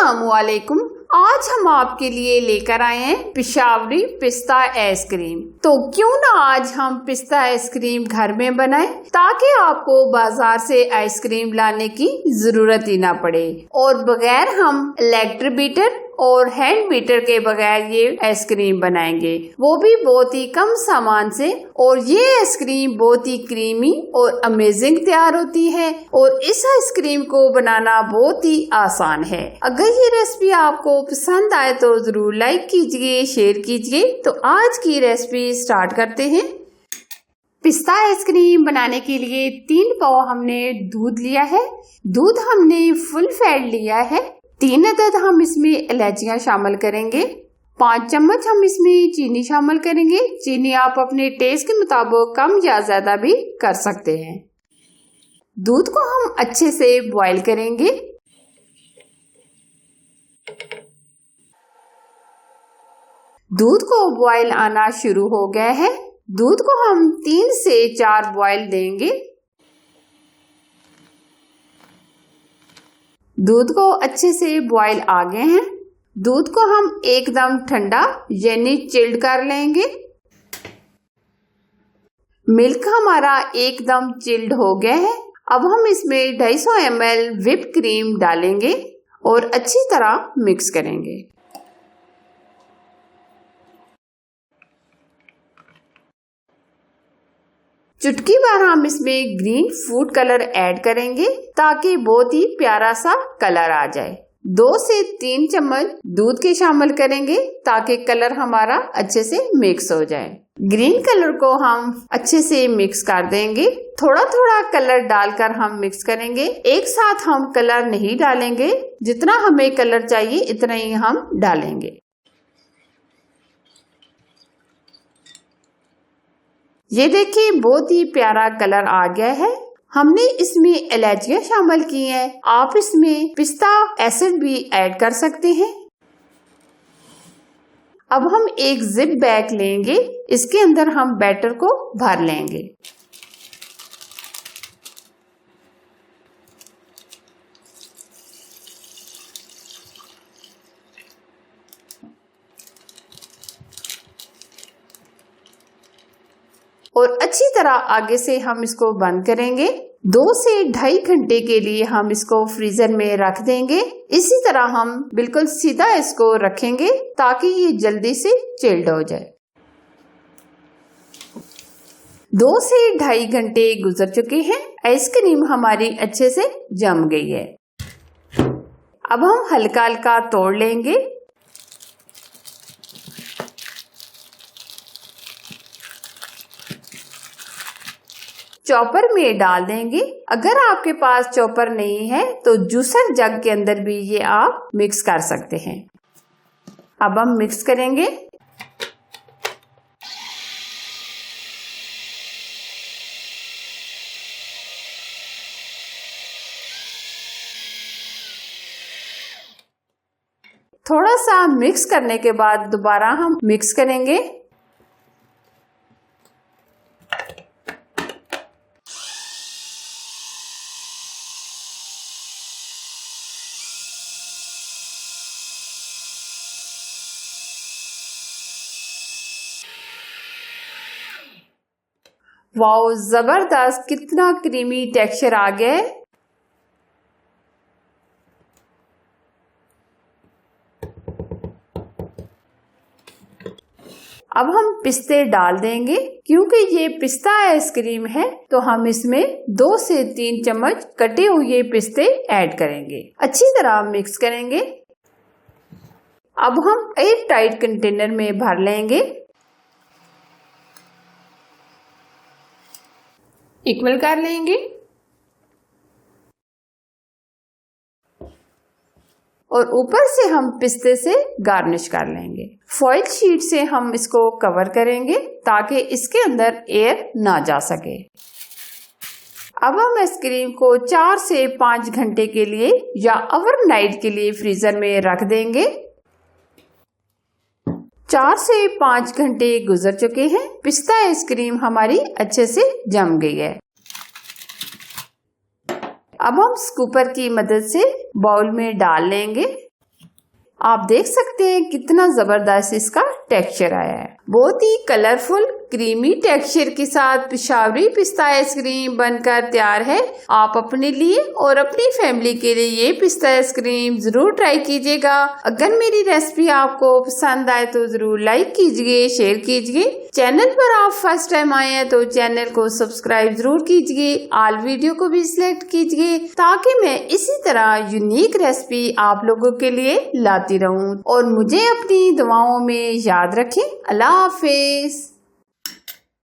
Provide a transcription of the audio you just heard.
अस्सलामुअलैकुम। आज हम आपके लिए लेकर आए हैं पेशावरी पिस्ता आइसक्रीम। तो क्यों ना आज हम पिस्ता आइसक्रीम घर में बनाएं, ताकि आपको बाजार से आइसक्रीम लाने की जरूरत ही ना पड़े और बगैर हम इलेक्ट्रिक बीटर और हैंड बीटर के बगैर ये आइसक्रीम बनाएंगे, वो भी बहुत ही कम सामान से। और ये आइसक्रीम बहुत ही क्रीमी और अमेजिंग तैयार होती है और इस आइसक्रीम को बनाना बहुत ही आसान है। अगर ये रेसिपी आपको पसंद आए तो जरूर लाइक कीजिए, शेयर कीजिए। तो आज की रेसिपी स्टार्ट करते हैं। पिस्ता आइसक्रीम बनाने के लिए 3 पाव हमने दूध लिया है। दूध हमने फुल फैट लिया है। 3 अदद हम इसमें इलायचियां शामिल करेंगे। 5 चम्मच हम इसमें चीनी शामिल करेंगे। चीनी आप अपने टेस्ट के मुताबिक कम या ज्यादा भी कर सकते हैं। दूध को हम अच्छे से बॉईल करेंगे। दूध को बॉईल आना शुरू हो गया है। दूध को हम 3 से 4 बॉईल देंगे। दूध को अच्छे से बॉईल आ गए हैं। दूध को हम एकदम ठंडा यानी चिल्ड कर लेंगे। मिल्क हमारा एकदम चिल्ड हो गया है। अब हम इसमें 250 ml व्हिप क्रीम डालेंगे और अच्छी तरह मिक्स करेंगे। चुटकी भर हम इसमें ग्रीन फूड कलर ऐड करेंगे ताकि बहुत ही प्यारा सा कलर आ जाए। 2 से 3 चम्मच दूध के शामिल करेंगे ताकि कलर हमारा अच्छे से मिक्स हो जाए। ग्रीन कलर को हम अच्छे से मिक्स कर देंगे। थोड़ा थोड़ा कलर डालकर हम मिक्स करेंगे, एक साथ हम कलर नहीं डालेंगे। जितना हमें कलर चाहिए इतना ही हम डालेंगे। ये देखिए बहुत ही प्यारा कलर आ गया है। हमने इसमें इलायचियां शामिल की हैं। आप इसमें पिस्ता एसिड भी ऐड कर सकते हैं। अब हम एक जिप बैग लेंगे, इसके अंदर हम बैटर को भर लेंगे। और अच्छी तरह आगे से हम इसको बंद करेंगे। 2 से 2.5 घंटे के लिए हम इसको फ्रीजर में रख देंगे। इसी तरह हम बिल्कुल सीधा इसको रखेंगे ताकि ये जल्दी से चिल्ड हो जाए। 2 से 2.5 घंटे गुजर चुके हैं। आइसक्रीम हमारी अच्छे से जम गई है। अब हम हल्का हल्का तोड़ लेंगे। चॉपर में डाल देंगे। अगर आपके पास चॉपर नहीं है तो जूसर जग के अंदर भी ये आप मिक्स कर सकते हैं। अब हम मिक्स करेंगे। थोड़ा सा मिक्स करने के बाद दोबारा हम मिक्स करेंगे। वाओ, जबरदस्त, कितना क्रीमी टेक्सचर आ गया है। अब हम पिस्ते डाल देंगे। क्योंकि ये पिस्ता आइसक्रीम है तो हम इसमें 2 से 3 चम्मच कटे हुए पिस्ते ऐड करेंगे। अच्छी तरह मिक्स करेंगे। अब हम एयर टाइट कंटेनर में भर लेंगे। इक्वल कर लेंगे और ऊपर से हम पिस्ते से गार्निश कर लेंगे। फॉइल शीट से हम इसको कवर करेंगे ताकि इसके अंदर एयर ना जा सके। अब हम आइसक्रीम को 4 से 5 घंटे के लिए या ओवरनाइट के लिए फ्रीजर में रख देंगे। 4 से 5 घंटे गुजर चुके हैं। पिस्ता आइसक्रीम हमारी अच्छे से जम गई है। अब हम स्कूपर की मदद से बाउल में डाल लेंगे। आप देख सकते हैं कितना जबरदस्त इसका टेक्सचर आया है। बहुत ही कलरफुल क्रीमी टेक्सचर के साथ पेशावरी पिस्ता आइसक्रीम बनकर तैयार है। आप अपने लिए और अपनी फैमिली के लिए ये पिस्ता आइसक्रीम जरूर ट्राई कीजिएगा। अगर मेरी रेसिपी आपको पसंद आए तो जरूर लाइक कीजिए, शेयर कीजिए। चैनल पर आप फर्स्ट टाइम आए हैं तो चैनल को सब्सक्राइब जरूर कीजिए। ऑल वीडियो को भी सिलेक्ट कीजिए ताकि मैं इसी तरह यूनिक रेसिपी आप लोगों के लिए लाती रहूं। और मुझे अपनी दुआओं में याद रखें। अल्लाह हाफिज।